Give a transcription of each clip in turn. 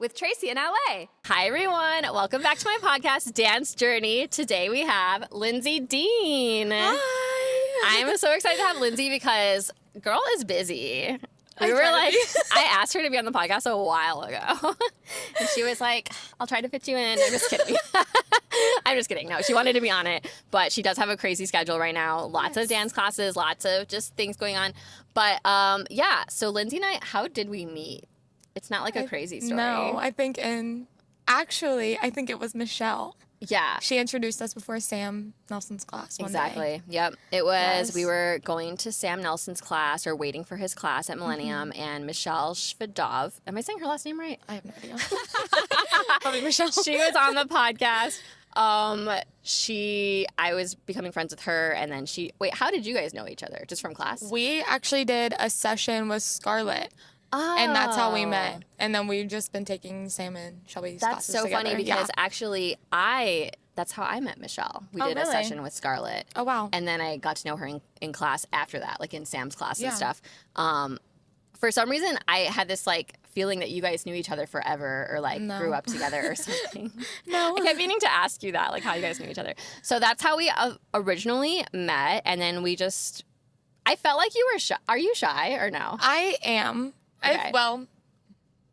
with Tracy in LA. Hi, everyone. Welcome back to my podcast, Dance Journey. Today we have Lindsey Dean. Hi. I'm so excited to have Lindsey because girl is busy. I asked her to be on the podcast a while ago. And she was like, I'll try to fit you in. I'm just kidding. I'm just kidding. No, she wanted to be on it, but she does have a crazy schedule right now. Lots of dance classes, lots of just things going on. But yeah, so Lindsey and I, how did we meet? It's not like a crazy story. No, I think it was Michelle. Yeah. She introduced us before Sam Nelson's class one Exactly. day. Yep. It was, we were going to Sam Nelson's class or waiting for his class at Millennium, and Michelle Shvedov, am I saying her last name right? I have no idea. Probably Michelle. She was on the podcast. I was becoming friends with her, and then how did you guys know each other? Just from class? We actually did a session with Scarlett. Oh. And that's how we met. And then we've just been taking Sam and Shelby's classes together. That's so funny because actually that's how I met Michelle. We did a session with Scarlett. Oh, wow. And then I got to know her in class after that, like in Sam's class and stuff. For some reason, I had this like feeling that you guys knew each other forever or like grew up together or something. No. I kept meaning to ask you that, like how you guys knew each other. So that's how we originally met. And then I felt like you were shy. Are you shy or no? I am. Okay. Well,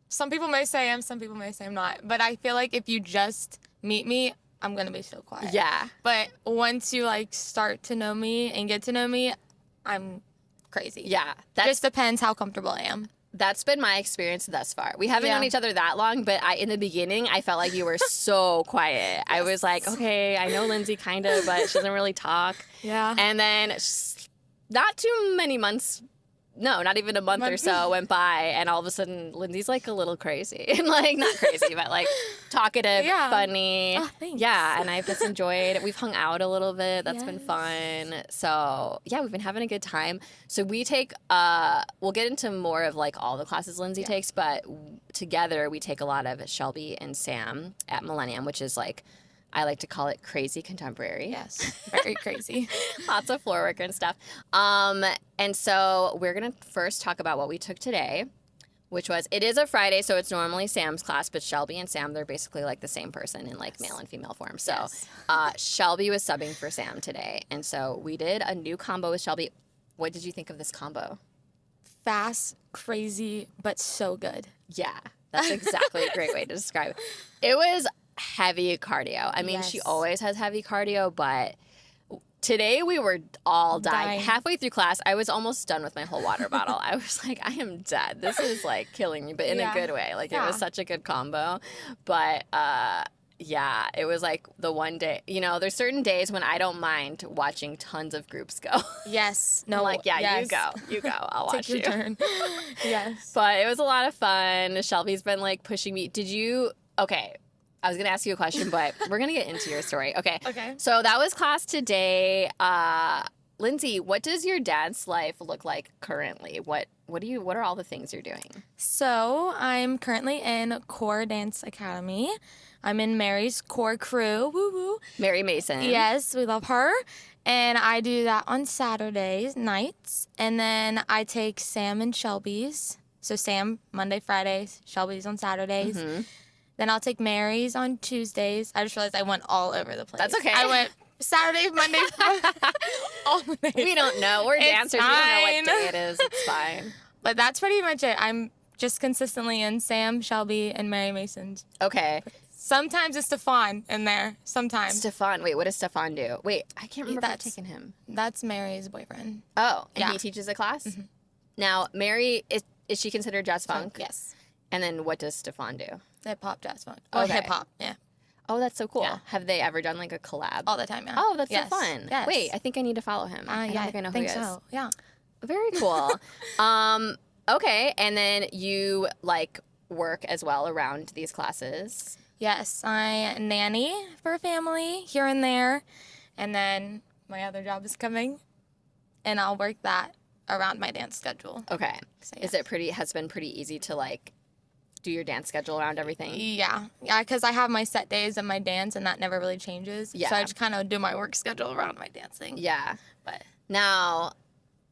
some people may say I am, some people may say I'm not. But I feel like if you just meet me, I'm going to be so quiet. Yeah. But once you like start to know me and get to know me, I'm crazy. Yeah. Just depends how comfortable I am. That's been my experience thus far. We haven't known each other that long, but in the beginning, I felt like you were so quiet. I was like, okay, I know Lindsey kind of, but she doesn't really talk. Yeah. And then not too many months, no, not even a month or so went by, and all of a sudden, Lindsey's like a little crazy. Like, not crazy, but like talkative, funny. Oh, thanks. Yeah, and I've just enjoyed it. We've hung out a little bit. That's been fun. So, yeah, we've been having a good time. So we take, we'll get into more of like all the classes Lindsey takes, but together we take a lot of Shelby and Sam at Millennium, which is like, I like to call it crazy contemporary. Yes, very crazy. Lots of floor work and stuff. And so we're going to first talk about what we took today, which was, it is a Friday, so it's normally Sam's class, but Shelby and Sam, they're basically like the same person in like male and female form. So Shelby was subbing for Sam today. And so we did a new combo with Shelby. What did you think of this combo? Fast, crazy, but so good. Yeah, that's exactly a great way to describe it. It was heavy cardio. I mean, she always has heavy cardio, but today we were all dying. Halfway through class, I was almost done with my whole water bottle. I was like, I am dead. This is like killing me, but in a good way. Like it was such a good combo. But yeah, it was like the one day, there's certain days when I don't mind watching tons of groups go. Yes. No. I'm like, you go. I'll watch Take your turn. Yes. But it was a lot of fun. Shelby's been like pushing me. Okay. I was going to ask you a question, but we're going to get into your story. Okay. Okay. So that was class today. Lindsey, what does your dance life look like currently? What are all the things you're doing? So I'm currently in Core Dance Academy. I'm in Mary's core crew. Woo woo. Mary Mason. Yes, we love her. And I do that on Saturdays nights. And then I take Sam and Shelby's. So Sam Monday, Fridays, Shelby's on Saturdays. Mm-hmm. Then I'll take Mary's on Tuesdays. I just realized I went all over the place. That's okay. I went Saturday, Monday, all the days. We don't know. We're dancers. We don't know what day it is. It's fine. But that's pretty much it. I'm just consistently in Sam, Shelby, and Mary Mason's. Okay. Sometimes it's Stefan in there. Sometimes. Stefan. Wait, what does Stefan do? Wait, I can't remember if I've taken him. That's Mary's boyfriend. Oh, and he teaches a class? Mm-hmm. Now, Mary, is she considered jazz funk? Yes. And then what does Stefan do? Hip-hop, jazz funk. Oh, okay. Hip-hop, yeah. Oh, that's so cool. Yeah. Have they ever done like a collab? All the time, yeah. Oh, that's so fun. Yes. Wait, I think I need to follow him. I don't think I know who he is. So. Yeah. Very cool. Okay, and then you like work as well around these classes. Yes, I nanny for a family here and there, and then my other job is coming, and I'll work that around my dance schedule. Okay. So, yes. Has been pretty easy to like do your dance schedule around everything? Yeah, because I have my set days and my dance, and that never really changes. Yeah. So I just kind of do my work schedule around my dancing. Yeah. But now,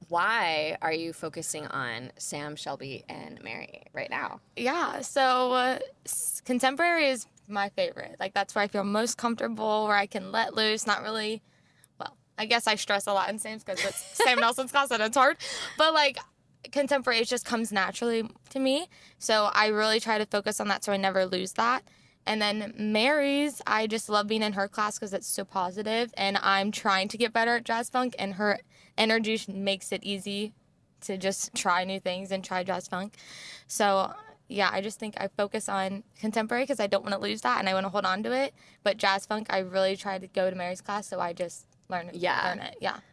why are you focusing on Sam, Shelby, and Mary right now? Yeah, so contemporary is my favorite. Like, that's where I feel most comfortable, where I can let loose, not really, well, I guess I stress a lot in Sam's because it's Sam Nelson's class and it's hard. But, like, contemporary, it just comes naturally to me. So I really try to focus on that so I never lose that. And then Mary's, I just love being in her class because it's so positive, and I'm trying to get better at jazz funk, and her energy makes it easy to just try new things and try jazz funk. So yeah, I just think I focus on contemporary because I don't want to lose that and I want to hold on to it. But jazz funk, I really try to go to Mary's class, so I just learn it. Yeah.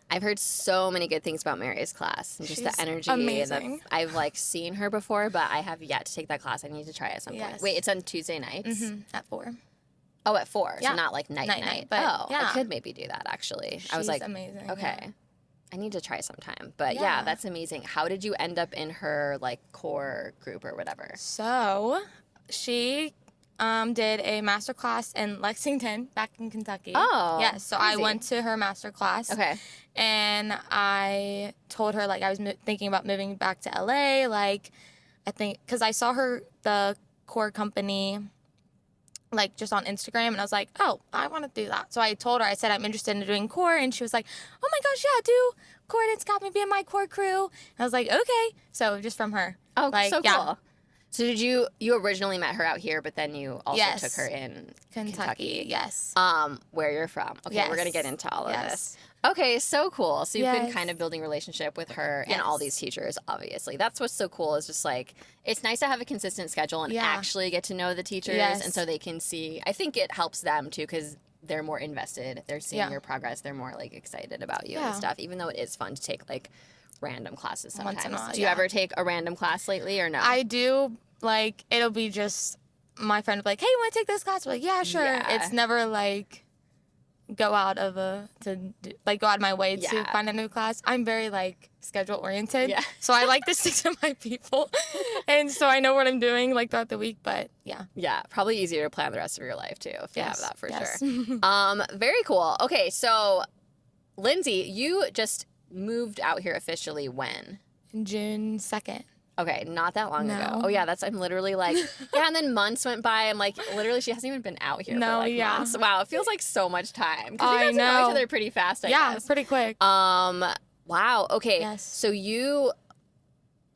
I've heard so many good things about Mary's class and just She's the energy. amazing. I've like seen her before, but I have yet to take that class. I need to try it at some point. Wait, it's on Tuesday nights? At 4. Oh, at 4. Yeah. So not like night. But I could maybe do that actually. I was like, amazing. Okay. Yeah. I need to try sometime. But yeah, that's amazing. How did you end up in her like core group or whatever? So she did a master class in Lexington, back in Kentucky. Oh, yeah. So crazy. I went to her master class. Okay. And I told her, like, I was thinking about moving back to LA. Like, I think, because I saw the core company, like, just on Instagram. And I was like, oh, I want to do that. So I told her, I said, I'm interested in doing core. And she was like, oh my gosh, yeah, do core. And it's got me being my core crew. And I was like, okay. So just from her. Oh, like, so cool. Yeah. So did you originally met her out here, but then you also took her in Kentucky? Yes. Where you're from. Okay, Yes. we're going to get into all of Yes. this. Okay, so cool. So you've been Yes. kind of building a relationship with her and all these teachers, obviously. That's what's so cool is just like, it's nice to have a consistent schedule and actually get to know the teachers. Yes. And so they can see, I think it helps them too because they're more invested. They're seeing your progress. They're more like excited about you and stuff, even though it is fun to take like random classes sometimes. Once in a while, do you ever take a random class lately or no? I do. Like, it'll be just my friend will be like, hey, you want to take this class? I'm like, yeah, sure. Yeah. It's never like go out of my way to find a new class. I'm very like schedule oriented. Yeah. So I like to stick to my people. And so I know what I'm doing like throughout the week, but yeah. Yeah, probably easier to plan the rest of your life too if you have that for sure. Very cool. Okay, so Lindsey, you just moved out here officially when? June 2nd. Okay, not that long ago. No. Oh yeah, I'm literally like, yeah, and then months went by. I'm like, literally, she hasn't even been out here for like months. Wow, it feels like so much time. Because you guys know each other pretty fast, I guess. Yeah, pretty quick. Wow, okay. Yes. So you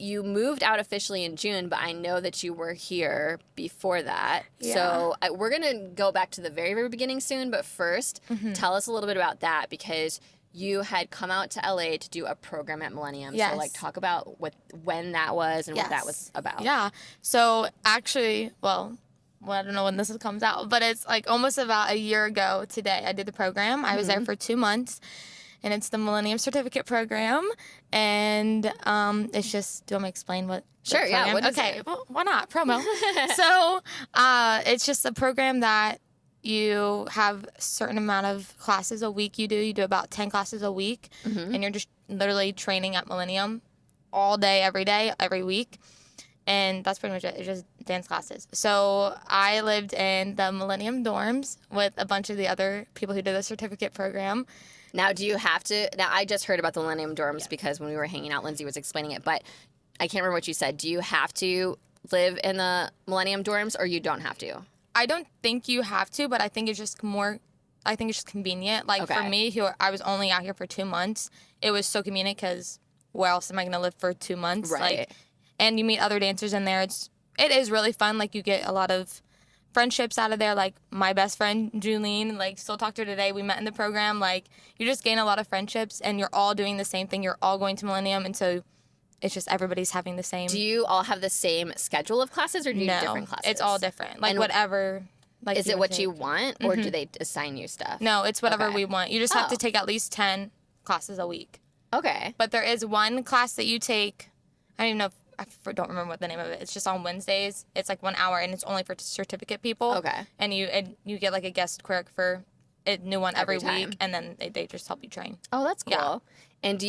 moved out officially in June, but I know that you were here before that. Yeah. So we're going to go back to the very, very beginning soon, but first, tell us a little bit about that because you had come out to LA to do a program at Millennium. Yes. So like talk about when that was and what that was about. Yeah. So actually, well, I don't know when this comes out, but it's like almost about a year ago today I did the program. I was there for 2 months. And it's the Millennium Certificate Program. And it's just, do you want me to explain what? Sure, yeah. What is okay, it? well, why not? Promo. So it's just a program that you have a certain amount of classes a week you do. You do about 10 classes a week. And you're just literally training at Millennium all day, every week. And that's pretty much it. It's just dance classes. So I lived in the Millennium dorms with a bunch of the other people who did the certificate program. Now, do you have to? Now, I just heard about the Millennium dorms because when we were hanging out, Lindsey was explaining it, but I can't remember what you said. Do you have to live in the Millennium dorms or you don't have to? I don't think you have to, but I think it's just convenient. Like for me, I was only out here for 2 months. It was so convenient because where else am I going to live for 2 months? Right. Like, and you meet other dancers in there. It is really fun. Like you get a lot of friendships out of there. Like my best friend Julene, like still talk to her today. We met in the program. Like you just gain a lot of friendships, and you're all doing the same thing. You're all going to Millennium, and so it's just everybody's having the same. Do you all have the same schedule of classes, or do you do different classes? It's all different. Like whatever. Like is it what you want, or do they assign you stuff? No, it's whatever we want. You just have to take at least 10 classes a week. Okay. But there is one class that you take. I don't even know if I don't remember what the name of it. It's just on Wednesdays. It's like 1 hour, and it's only for certificate people. Okay. And you get like a guest clerk for a new one every week, and then they just help you train. Oh, that's cool. Yeah. And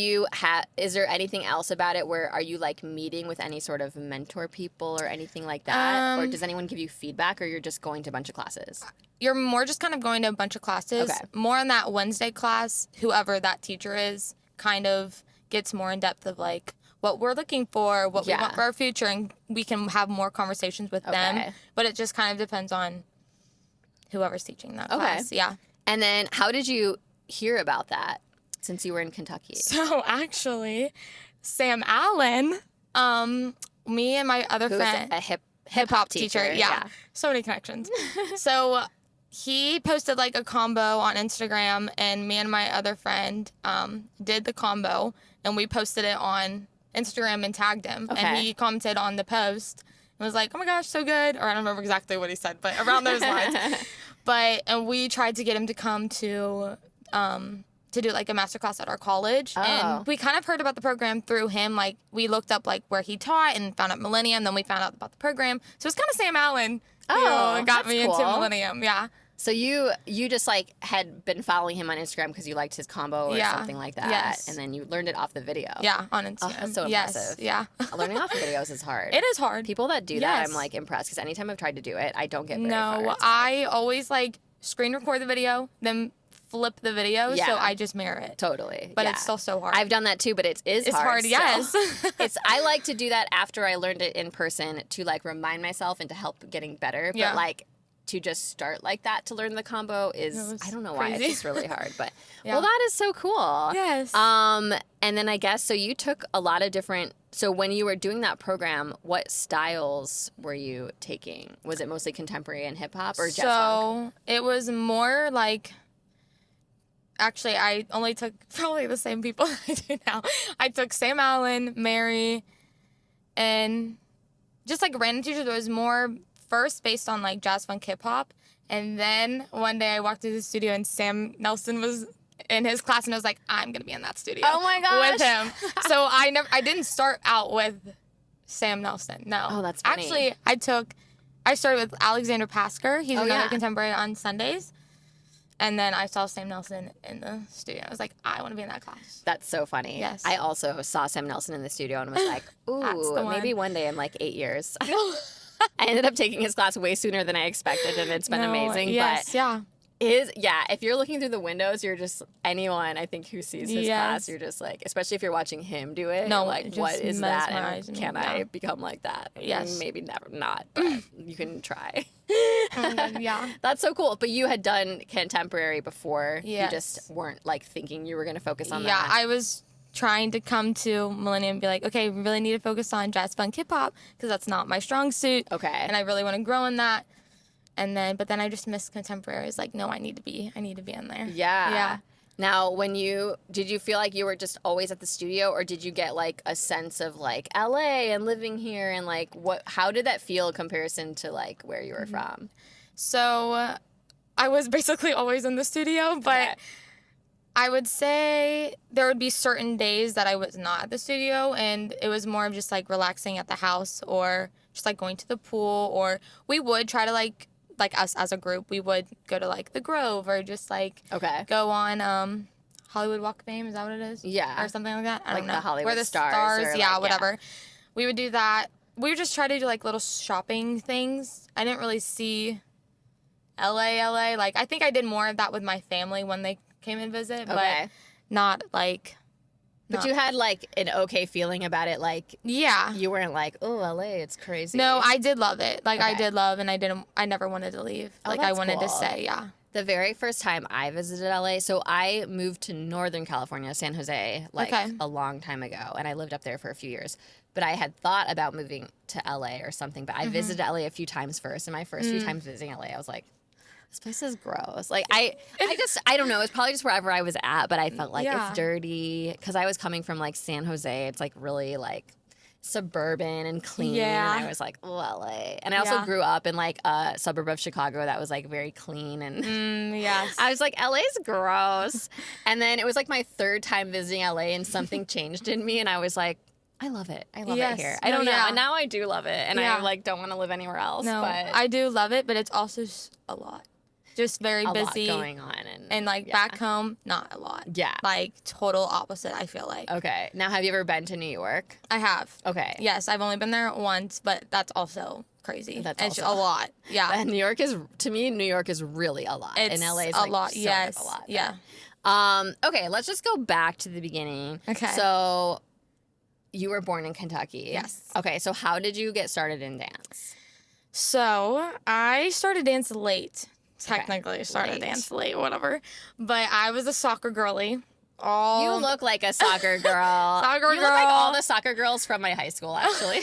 is there anything else about it where are you like meeting with any sort of mentor people or anything like that? Or does anyone give you feedback or you're just going to a bunch of classes? You're more just kind of going to a bunch of classes. Okay. More on that Wednesday class, whoever that teacher is kind of gets more in depth of like what we're looking for, what we want for our future, and we can have more conversations with them. But it just kind of depends on whoever's teaching that class. Yeah. And then how did you hear about that since you were in Kentucky? So actually, Sam Allen, me and my other friend, a hip-hop teacher. Yeah. So many connections. So he posted like a combo on Instagram, and me and my other friend did the combo, and we posted it on Instagram and tagged him. And he commented on the post and was like, oh my gosh, so good. Or I don't remember exactly what he said, but around those lines. And we tried to get him to come to do like a masterclass at our college. And we kind of heard about the program through him. Like we looked up like where he taught and found out Millennium. Then we found out about the program. So it's kind of Sam Allen who got me into Millennium. Yeah. So you just like had been following him on Instagram because you liked his combo or something like that. Yes. And then you learned it off the video. Yeah, on Instagram. Oh, that's so impressive. Yeah. Learning off the videos is hard. It is hard. People that do that, I'm like impressed because anytime I've tried to do it, I don't get very far. No, I always like screen record the video, then flip the video, so I just mirror it. Totally. But it's still so hard. I've done that too, but it's hard. It's hard, yes. So I like to do that after I learned it in person to like remind myself and to help getting better. But like to just start like that to learn the combo is, I don't know why, it's just really hard. But well, that is so cool. Yes. And then I guess, so you took a lot of different, so when you were doing that program, what styles were you taking? Was it mostly contemporary and hip hop or jazz funk? So it was more like, actually, I only took probably the same people I do now. I took Sam Allen, Mary, and just like random teachers. It was more first based on like jazz funk hip hop. And then one day I walked into the studio and Sam Nelson was in his class and I was like, I'm gonna be in that studio. Oh my gosh. With him. So I didn't start out with Sam Nelson. No. Oh, that's funny. Actually, I started with Alexander Pasker. He's another contemporary on Sundays. And then I saw Sam Nelson in the studio. I was like, I want to be in that class. That's so funny. Yes. I also saw Sam Nelson in the studio and was like, ooh, maybe one day in like 8 years. I ended up taking his class way sooner than I expected, and it's been amazing. Yes, but if you're looking through the windows, you're just, anyone I think who sees his class, you're just like, especially if you're watching him do it, like, what is that, and can I become like that? Yes. Maybe never, not, but you can try. Yeah. That's so cool. But you had done contemporary before. You just weren't like thinking you were going to focus on that. Yeah, I was trying to come to Millennium and be like, okay, we really need to focus on jazz funk hip hop because that's not my strong suit. Okay. And I really want to grow in that. But then I just missed contemporary. I was like, no, I need to be in there. Yeah. Yeah. Now, did you feel like you were just always at the studio, or did you get like a sense of like LA and living here, and like how did that feel in comparison to like where you were from? So I was basically always in the studio, but I would say there would be certain days that I was not at the studio, and it was more of just like relaxing at the house or just like going to the pool, or we would try to like us as a group, we would go to like the Grove or just like go on Hollywood Walk of Fame, is that what it is? Yeah. Or something like that. I don't know. The Hollywood Where the stars or whatever. We would do that. We would just try to do like little shopping things. I didn't really see LA. Like I think I did more of that with my family when they came and visit, but not like. But you had like an okay feeling about it, like you weren't like, oh, LA, it's crazy. No, I did love it. Like I did love, and I never wanted to leave. Oh, like I wanted to stay. Yeah. The very first time I visited LA, so I moved to Northern California, San Jose, like a long time ago, and I lived up there for a few years. But I had thought about moving to LA or something, but I visited LA a few times first, and my first few times visiting LA, I was like, this place is gross. Like, I don't know. It's probably just wherever I was at, but I felt like it's dirty. Because I was coming from, like, San Jose. It's, like, really, like, suburban and clean. Yeah. And I was like, oh, LA. And I also grew up in, like, a suburb of Chicago that was, like, very clean. And yes. I was like, LA's gross. And then it was, like, my third time visiting LA, and something changed in me. And I was like, I love it. I love it here. I don't know. And now I do love it. And I, like, don't want to live anywhere else. No, but I do love it, but it's also a lot. Just very busy. A lot going on. And like back home, not a lot. Yeah. Like total opposite, I feel like. Okay. Now, have you ever been to New York? I have. Okay. Yes, I've only been there once, but that's also crazy. That's it's also a lot. Yeah. And New York is really a lot. It's and LA is a like lot. so yes. a lot. Yeah. Okay, let's just go back to the beginning. Okay. So you were born in Kentucky. Yes. Okay, so how did you get started in dance? So I started dance late. Technically, Okay. started dance late, whatever. But I was a soccer girly. You look like a soccer girl. Soccer You girl. look like all the soccer girls from my high school, actually.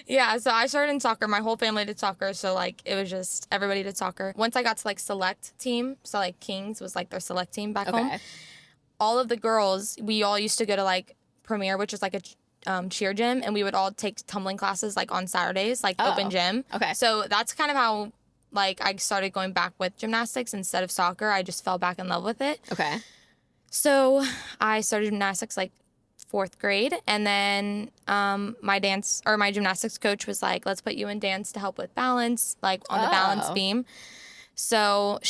Yeah, so I started in soccer. My whole family did soccer, so, like, it was just everybody did soccer. Once I got to, like, select team, so, like, Kings was, like, their select team back home. All of the girls, we all used to go to, like, Premier, which is, like, a cheer gym, and we would all take tumbling classes, like, on Saturdays, like, open gym. Okay. So that's kind of how, like, I started going back with gymnastics instead of soccer. I just fell back in love with it. Okay. So I started gymnastics, like, 4th grade, and then my gymnastics coach was like, let's put you in dance to help with balance, like, on the balance beam. So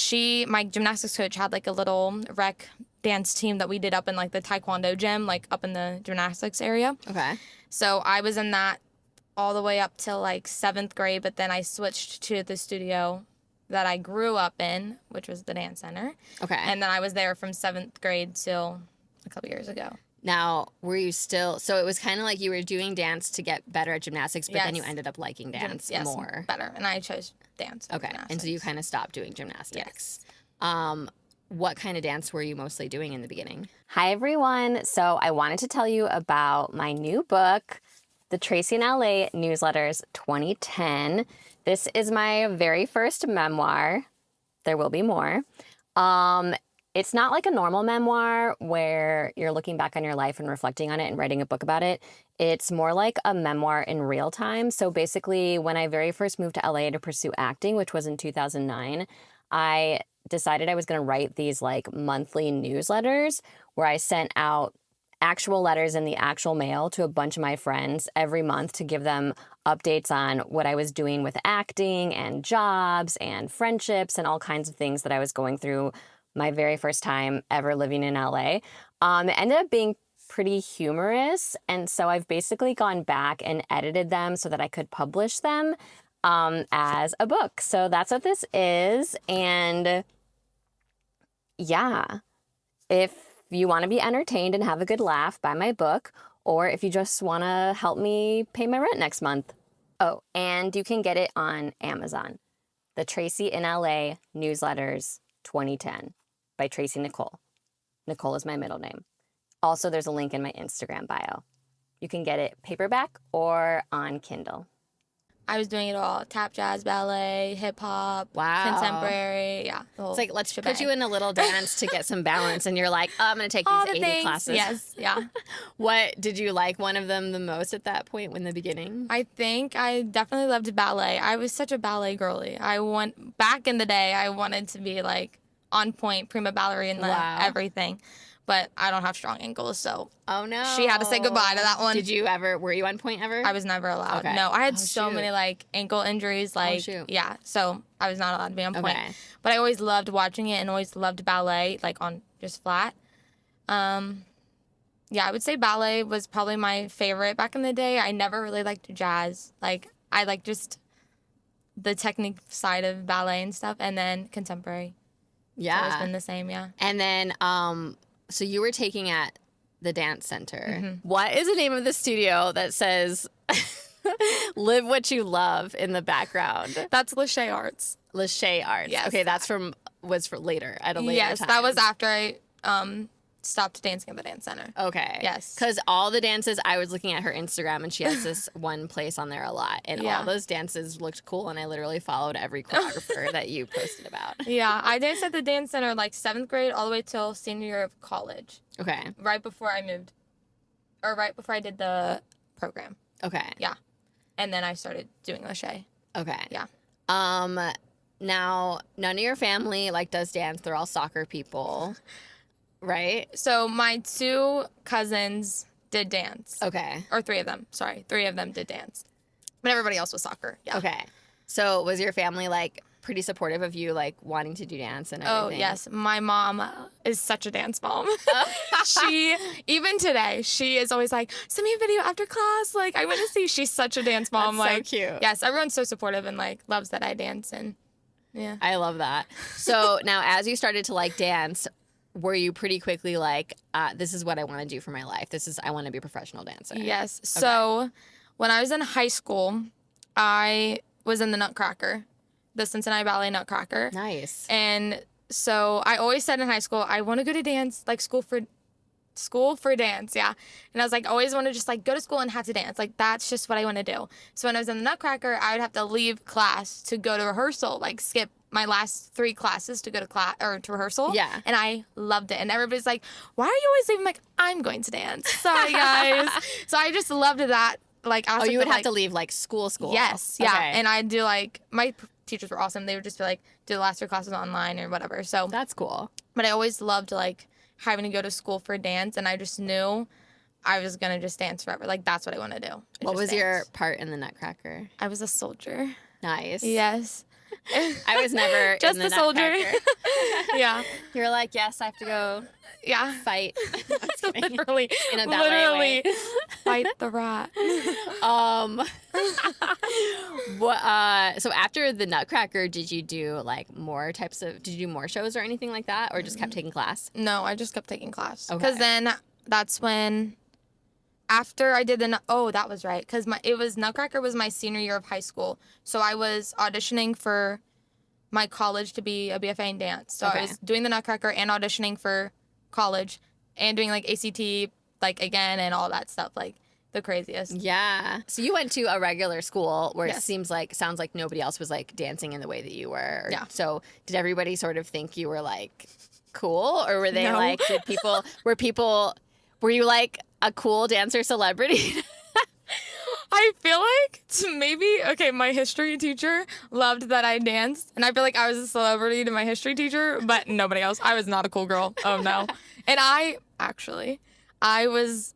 my gymnastics coach had, like, a little rec dance team that we did up in, like, the taekwondo gym, like, up in the gymnastics area. Okay. So I was in that all the way up till, like, 7th grade, but then I switched to the studio that I grew up in, which was the dance center. Okay. And then I was there from 7th grade till a couple years ago. Now, were you still, so it was kind of like you were doing dance to get better at gymnastics, but then you ended up liking dance more. Better. And I chose dance. Okay. And so you kind of stopped doing gymnastics. Yes. What kind of dance were you mostly doing in the beginning? Hi, everyone. So I wanted to tell you about my new book, The Tracy in LA Newsletters 2010. This is my very first memoir. There will be more. It's not like a normal memoir where you're looking back on your life and reflecting on it and writing a book about it. It's more like a memoir in real time. So basically, when I very first moved to LA to pursue acting, which was in 2009, I decided I was going to write these like monthly newsletters where I sent out actual letters in the actual mail to a bunch of my friends every month to give them updates on what I was doing with acting and jobs and friendships and all kinds of things that I was going through my very first time ever living in LA. It ended up being pretty humorous, and so I've basically gone back and edited them so that I could publish them as a book. So that's what this is, and yeah, if you want to be entertained and have a good laugh, buy my book, or if you just want to help me pay my rent next month. Oh, and you can get it on Amazon. The Tracy in LA Newsletters 2010 by Tracy Nicole. Nicole is my middle name. Also, there's a link in my Instagram bio. You can get it paperback or on Kindle. I was doing it all. Tap, jazz, ballet, hip-hop, Wow. Contemporary. Yeah. It's like, let's put you in a little dance to get some balance. And you're like, oh, I'm going to take these 80 classes. Yes, yeah. What, did you like one of them the most at that point in the beginning? I think I definitely loved ballet. I was such a ballet girly. Back in the day, I wanted to be like on point, prima ballerina, everything. But I don't have strong ankles, so oh no, she had to say goodbye to that one. Were you on point ever? I was never allowed. Okay. No, I had so many like ankle injuries, like yeah, so I was not allowed to be on point. Okay. But I always loved watching it and always loved ballet, like on just flat. Yeah, I would say ballet was probably my favorite back in the day. I never really liked jazz. Like I like just the technique side of ballet and stuff, and then contemporary. Yeah, it's always been the same. Yeah, and then so you were taking at the dance center. Mm-hmm. What is the name of the studio that says "Live What You Love" in the background? That's Lachey Arts. Lachey Arts. Yes. Okay, was for later at a later time. Yes, that was after I stopped dancing at the dance center. Okay. Yes. Because all the dances, I was looking at her Instagram, and she has this one place on there a lot, and all those dances looked cool, and I literally followed every choreographer that you posted about. Yeah, I danced at the dance center like 7th grade all the way till senior year of college. Okay. Right before I moved, or right before I did the program. Okay. Yeah. And then I started doing Lachey. Okay. Yeah. Now, none of your family like does dance. They're all soccer people. Right? So my 2 cousins did dance. Okay. Or 3 of them. Sorry. 3 of them did dance. But everybody else was soccer. Yeah. Okay. So was your family like pretty supportive of you like wanting to do dance and everything? Oh, yes. My mom is such a dance mom. Even today, she is always like, send me a video after class. Like, I want to see. She's such a dance mom. That's like, so cute. Yes. Everyone's so supportive and like loves that I dance. And yeah. I love that. So now as you started to like dance, were you pretty quickly like, this is what I want to do for my life? I want to be a professional dancer? Yes. Okay. So when I was in high school, I was in the Nutcracker, the Cincinnati Ballet Nutcracker. Nice. And so I always said in high school, I want to go to dance, like school for dance, yeah. And I was like, always want to just like go to school and have to dance. Like that's just what I want to do. So when I was in the Nutcracker, I would have to leave class to go to rehearsal, like skip my last 3 classes to go to class or to rehearsal. Yeah. And I loved it. And everybody's like, why are you always leaving? I'm like, I'm going to dance. Sorry, guys. So I just loved that. Like, I was you would have to leave like school. Yes. Yeah. Okay. And I'd do like, my teachers were awesome. They would just be like, do the last 3 classes online or whatever. So that's cool. But I always loved like having to go to school for dance. And I just knew I was going to just dance forever. Like, that's what I want to do. What was your part in the Nutcracker? I was a soldier. Nice. Yes. I was never just in the a soldier. Yeah. You're like, yes, I have to go. Yeah. Fight. Literally. In a ballet way. Fight the rat. So after the Nutcracker, did you do like did you do more shows or anything like that, or just kept taking class? No, I just kept taking class. Because then that's when, after I did that was right. Because Nutcracker was my senior year of high school. So I was auditioning for my college to be a BFA in dance. So I was doing the Nutcracker and auditioning for college and doing like ACT like again and all that stuff, like the craziest. Yeah. So you went to a regular school where it sounds like nobody else was like dancing in the way that you were. Yeah. So did everybody sort of think you were like cool, or were they like, were you like a cool dancer celebrity? I feel like my history teacher loved that I danced, and I feel like I was a celebrity to my history teacher, but nobody else. I was not a cool girl. Oh, no. And I was,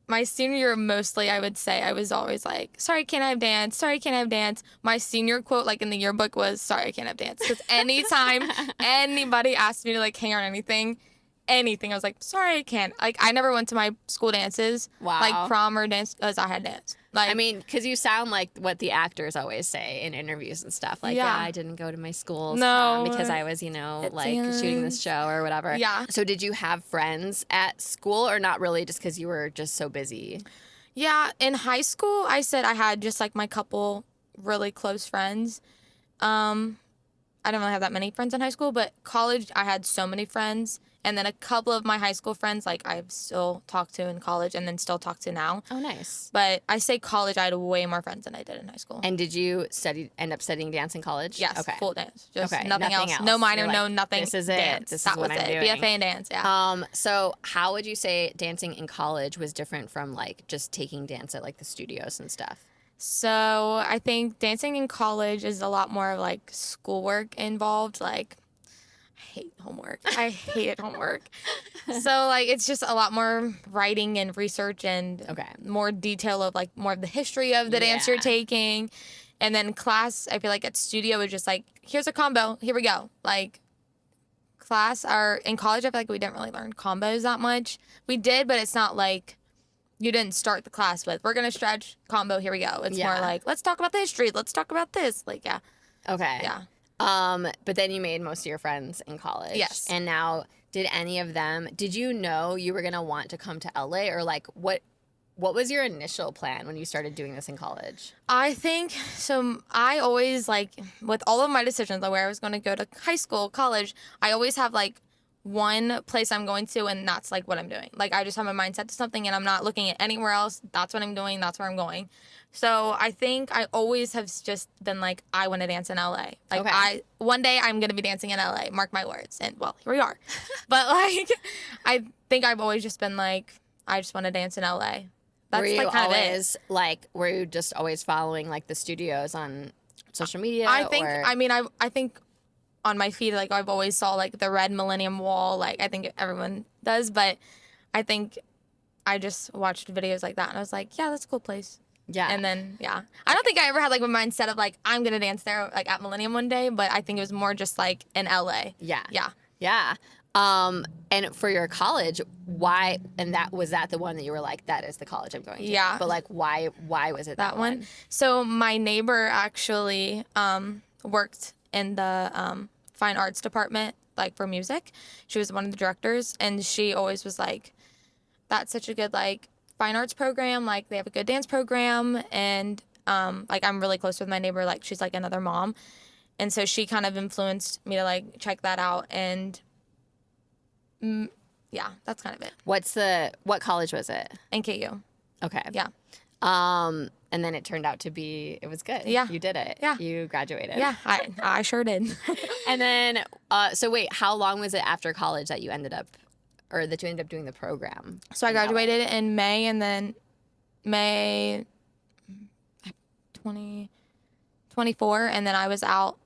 my senior year mostly, I would say, I was always like, sorry, can't I have dance? Sorry, can't I have dance? My senior quote, like in the yearbook, was, sorry, I can't have dance. Because anytime anybody asked me to like hang on anything, I was like, sorry, I can't. Like, I never went to my school dances, like prom or dance, because I had dance. Like, I mean, because you sound like what the actors always say in interviews and stuff. Like, yeah I didn't go to my school's prom because I was, shooting this show or whatever. Yeah. So did you have friends at school, or not really, just because you were just so busy? Yeah. In high school, I said I had just like my couple really close friends. I didn't really have that many friends in high school, but college, I had so many friends. And then a couple of my high school friends, like, I've still talked to in college and then still talk to now. Oh, nice. But I say college, I had way more friends than I did in high school. And did you end up studying dance in college? Yes, okay. Full dance. Just nothing else. No minor, no nothing. This is it. Dance. This is what I'm doing. BFA in dance, yeah. So how would you say dancing in college was different from, like, just taking dance at, like, the studios and stuff? So I think dancing in college is a lot more, like, schoolwork involved, like, I hate homework. I hated homework. So, like, it's just a lot more writing and research and more detail of, like, more of the history of the dance you're taking. And then class, I feel like at studio is just, like, here's a combo. Here we go. Like, in college, I feel like we didn't really learn combos that much. We did, but it's not like you didn't start the class with, we're going to stretch combo. Here we go. It's more like, let's talk about the history. Let's talk about this. Like, yeah. Okay. Yeah. But then you made most of your friends in college. Yes. And now, did you know you were going to want to come to LA, or like what was your initial plan when you started doing this in college? I think, so I always, like, with all of my decisions, like where I was going to go to high school, college, I always have like one place I'm going to, and that's like what I'm doing. Like, I just have my mind set to something and I'm not looking at anywhere else. That's what I'm doing. That's where I'm going. So I think I always have just been like, I want to dance in LA. Like, one day I'm going to be dancing in LA, mark my words. And well, here we are. But like, I think I've always just been like, I just want to dance in LA. That's were you just always following like the studios on social media? I think on my feed, like, I've always saw like the red Millennium wall. Like, I think everyone does, but I think I just watched videos like that and I was like, yeah, that's a cool place. Yeah. And then, yeah. I don't think I ever had, like, a mindset of, like, I'm going to dance there, like, at Millennium one day, but I think it was more just, like, in LA. Yeah. Yeah. Yeah. And for your college, why, and was that the one that you were like, that is the college I'm going to? Yeah. But, like, why was it that one? So my neighbor actually worked in the fine arts department, like for music. She was one of the directors, and she always was like, that's such a good like fine arts program. Like they have a good dance program, and like I'm really close with my neighbor. Like she's like another mom, and so she kind of influenced me to like check that out. And yeah, that's kind of it. What college was it? NKU. Okay. Yeah. And then it turned out to be, it was good. Yeah. You did it. Yeah. You graduated. Yeah, I sure did. And then, so wait, how long was it after college that you ended up doing the program? So I graduated in May, and then May 2024, and then I was out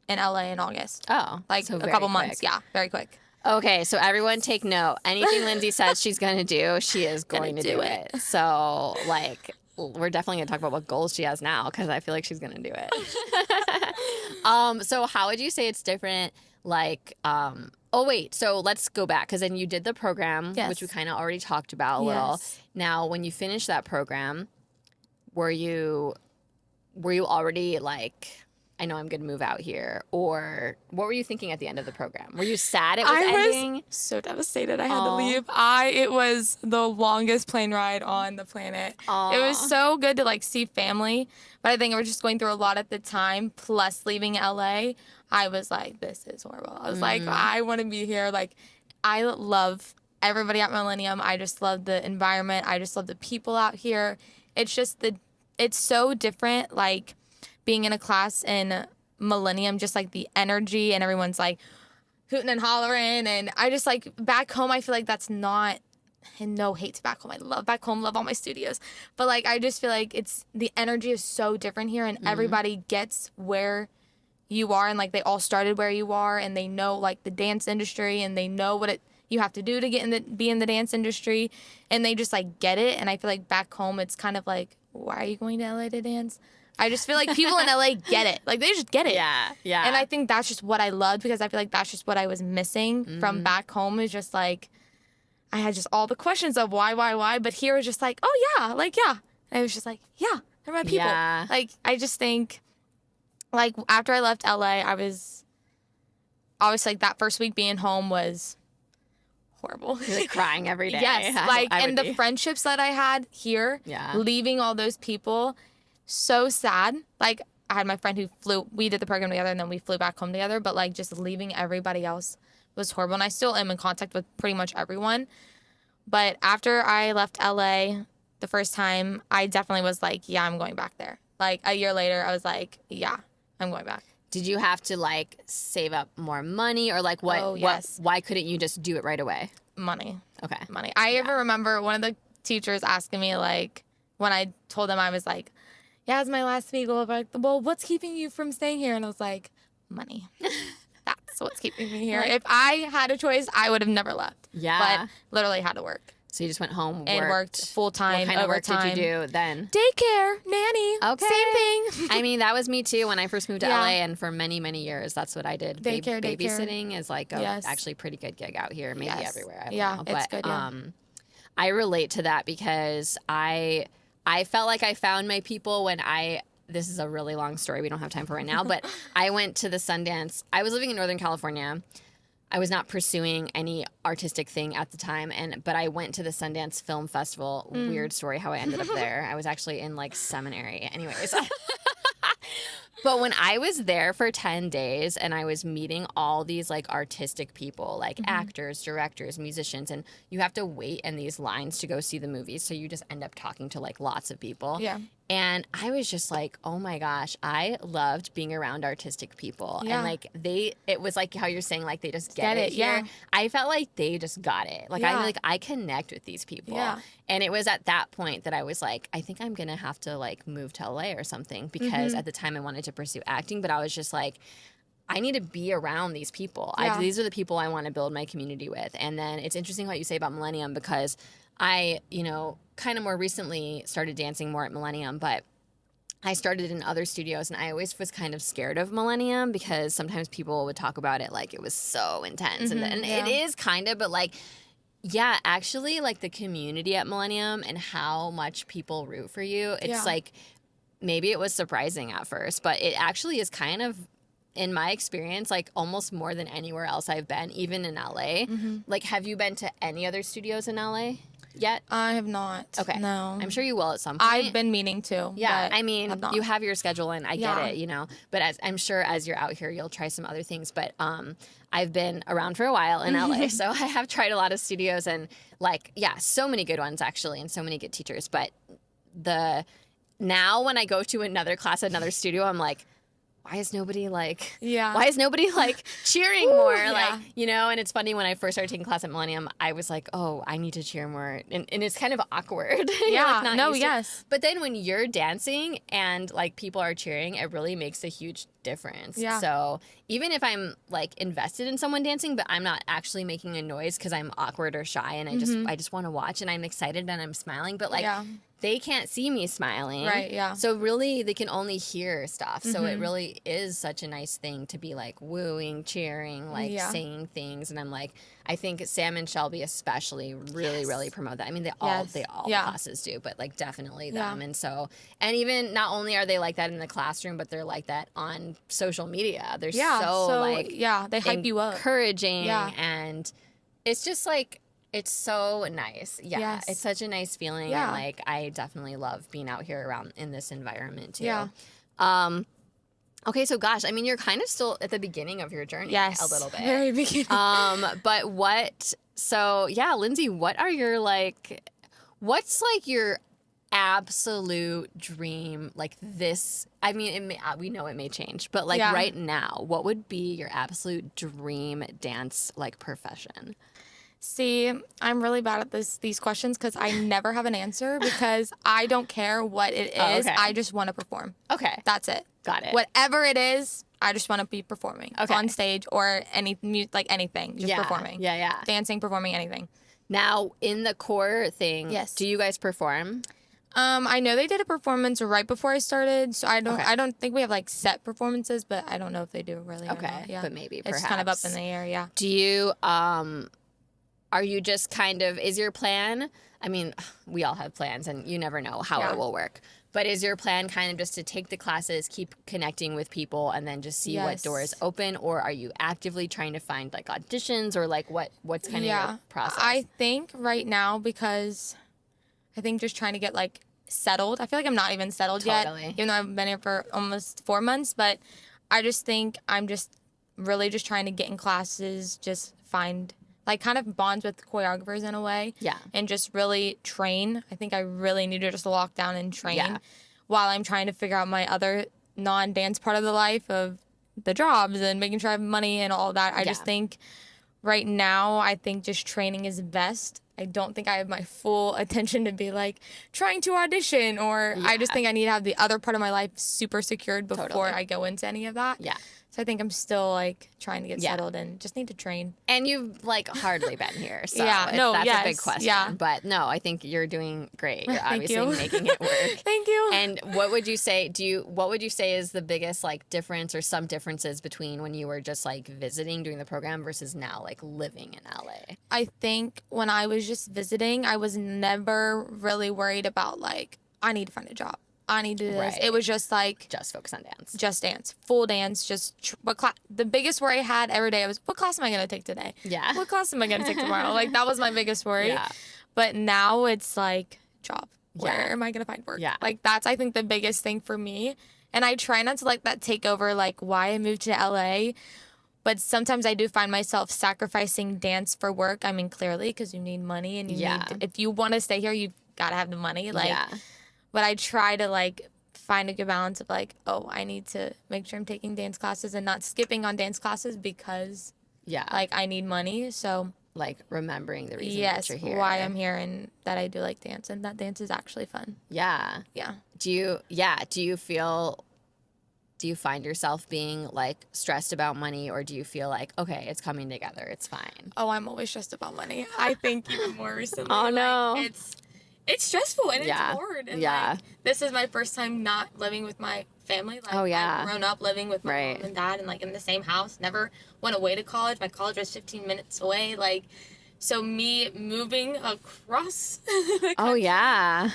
in LA in August. Oh, like so a very couple quick. months. Yeah, very quick. Okay, so everyone take note. Anything Lindsey says she's going to do, she is going to do it. So, like, we're definitely going to talk about what goals she has now, because I feel like she's going to do it. So how would you say it's different? Like, oh, wait, so let's go back, because then you did the program, Yes. which we kind of already talked about a little. Now, when you finished that program, were you already like, I know I'm going to move out here, or what were you thinking at the end of the program? Were you sad it was ending? I was so devastated I had to leave. It was the longest plane ride on the planet. It was so good to like see family, but I think I was just going through a lot at the time, plus leaving LA. I was like, this is horrible. I was like, I want to be here. Like, I love everybody at Millennium. I just love the environment. I just love the people out here. It's just it's so different, like, being in a class in Millennium, just like the energy, and everyone's like hooting and hollering, and I just like back home, I feel like that's not, and no hate to back home, I love back home, love all my studios, but like I just feel like the energy is so different here, and everybody gets where you are, and like they all started where you are, and they know like the dance industry, and they know what you have to do to be in the dance industry, and they just like get it. And I feel like back home it's kind of like, why are you going to LA to dance? I just feel like people in LA get it. Like, they just get it. Yeah. And I think that's just what I loved, because I feel like that's just what I was missing from back home, is just like, I had just all the questions of why, but here was just like, oh yeah, like, yeah. And I was just like, yeah, they're my people. Yeah. Like, I just think, like, after I left LA, I was like, that first week being home was horrible. You're like crying every day. Yes, like, and the friendships that I had here, leaving all those people, so sad. Like, I had my friend who we did the program together, and then we flew back home together, but like just leaving everybody else was horrible. And I still am in contact with pretty much everyone. But after I left LA the first time, I definitely was like, yeah, I'm going back there. Like, a year later, I was like, yeah, I'm going back. Did you have to like save up more money, or like what? Oh, yes. Why couldn't you just do it right away? Money. Okay. Money. I ever remember one of the teachers asking me, like, when I told them, I was like, yeah, it's my last week. Well, what's keeping you from staying here? And I was like, money. That's what's keeping me here. If I had a choice, I would have never left. Yeah. But literally had to work. So you just went home and worked full time. What kind of work did you do then? Daycare, nanny. Okay. Same thing. I mean, that was me too when I first moved to LA, and for many, many years, that's what I did. Daycare. Babysitting is like actually pretty good gig out here, maybe everywhere. I don't know. It's but, good. I relate to that because I felt like I found my people when this is a really long story we don't have time for right now, but I went to the Sundance. I was living in Northern California. I was not pursuing any artistic thing at the time, but I went to the Sundance Film Festival. Weird story how I ended up there. I was actually in like seminary. Anyways. But when I was there for 10 days and I was meeting all these like artistic people, like actors, directors, musicians, and you have to wait in these lines to go see the movies. So you just end up talking to like lots of people. Yeah. And I was just like, oh my gosh, I loved being around artistic people. Yeah. And like it was like how you're saying, like they just get it here. Yeah. I felt like they just got it. Like I connect with these people. Yeah. And it was at that point that I was like, I think I'm going to have to like move to LA or something, because at the time I wanted to pursue acting, but I was just like, I need to be around these people. Yeah. These are the people I want to build my community with. And then it's interesting what you say about Millennium, because I, kind of more recently started dancing more at Millennium, but I started in other studios, and I always was kind of scared of Millennium because sometimes people would talk about it like it was so intense. And it is kind of, but like, yeah, actually, like the community at Millennium and how much people root for you, it's like, maybe it was surprising at first, but it actually is kind of in my experience, like almost more than anywhere else I've been, even in LA. Like, have you been to any other studios in LA yet? I have not. Okay. No. I'm sure you will at some point. I've been meaning to. Yeah. But I mean, you have your schedule and I get it, you know. But I'm sure as you're out here, you'll try some other things. But I've been around for a while in LA, so I have tried a lot of studios and like, yeah, so many good ones actually, and so many good teachers. But now when I go to another class at another studio, I'm like, why is nobody like cheering more? Yeah. Like, you know, and it's funny when I first started taking class at Millennium, I was like, oh, I need to cheer more. And it's kind of awkward. Yeah, like no, yes. But then when you're dancing and like people are cheering, it really makes a huge difference. Yeah. So even if I'm like invested in someone dancing, but I'm not actually making a noise because I'm awkward or shy and I just want to watch and I'm excited and I'm smiling, but like they can't see me smiling. Right, yeah. So really they can only hear stuff. So it really is such a nice thing to be like wooing, cheering, like saying things. And I'm like, I think Sam and Shelby especially really promote that. I mean, they all the classes do, but like definitely them. And so, and even not only are they like that in the classroom, but they're like that on social media. They're so like, they hype you up. Encouraging. And it's just like, it's so nice. Yeah. Yes. It's such a nice feeling. Yeah. And like, I definitely love being out here around in this environment too. Yeah. Okay, so gosh, I mean, you're kind of still at the beginning of your journey a little bit. Very beginning. But Lindsey, what are your what's like your absolute dream? Like this, I mean, we know it may change, but like right now, what would be your absolute dream dance like profession? See, I'm really bad at these questions because I never have an answer because I don't care what it is. Okay. I just want to perform. Okay. That's it. Got it. Whatever it is, I just want to be performing on stage or anything, just performing. Yeah. Dancing, performing, anything. Now, in the core thing, do you guys perform? I know they did a performance right before I started, so I don't think we have like set performances, but I don't know if they do really. Okay, or not. Yeah. but maybe perhaps It's kind of up in the air. Yeah. Do you are you just kind of, is your plan, I mean, we all have plans and you never know how it will work, but is your plan kind of just to take the classes, keep connecting with people, and then just see what doors open, or are you actively trying to find like auditions, or like what's kind of your process? I think right now, because I think just trying to get like settled. I feel like I'm not even settled yet, even though I've been here for almost 4 months, but I just think I'm just really just trying to get in classes, just find like kind of bonds with choreographers in a way. Yeah. And just really train. I think I really need to just lock down and train while I'm trying to figure out my other non-dance part of the life of the jobs and making sure I have money and all that. I just think right now, I think just training is best. I don't think I have my full attention to be like trying to audition, or I just think I need to have the other part of my life super secured before I go into any of that. Yeah. So I think I'm still like trying to get settled and just need to train. And you've like hardly been here, so that's a big question. Yeah. But no, I think you're doing great. You're obviously making it work. Thank you. And what would you say? What would you say is the biggest like difference or some differences between when you were just like visiting doing the program versus now like living in LA? I think when I was just visiting, I was never really worried about like I need to find a job. I need to do this. It was just like... Just focus on dance. Just dance. Full dance. Just... The biggest worry I had every day was, what class am I going to take today? Yeah. What class am I going to take tomorrow? Like, that was my biggest worry. Yeah. But now it's like, job. Where am I going to find work? Yeah. Like, that's, I think, the biggest thing for me. And I try not to let that take over, like, why I moved to LA. But sometimes I do find myself sacrificing dance for work. I mean, clearly, because you need money. And you need... If you want to stay here, you've got to have the money. Like... But I try to, like, find a good balance of, like, oh, I need to make sure I'm taking dance classes and not skipping on dance classes because, like, I need money. So, like, remembering the reason that you're here. Why I'm here and that I do like dance and that dance is actually fun. Yeah. Yeah. Do you find yourself being, like, stressed about money, or do you feel like, okay, it's coming together, it's fine? Oh, I'm always stressed about money. I think even more recently. Oh, no. Like, it's stressful and it's hard. And like, this is my first time not living with my family. Like, I've grown up living with my mom and dad and like in the same house. Never went away to college. My college was 15 minutes away. Like, so me moving across the country,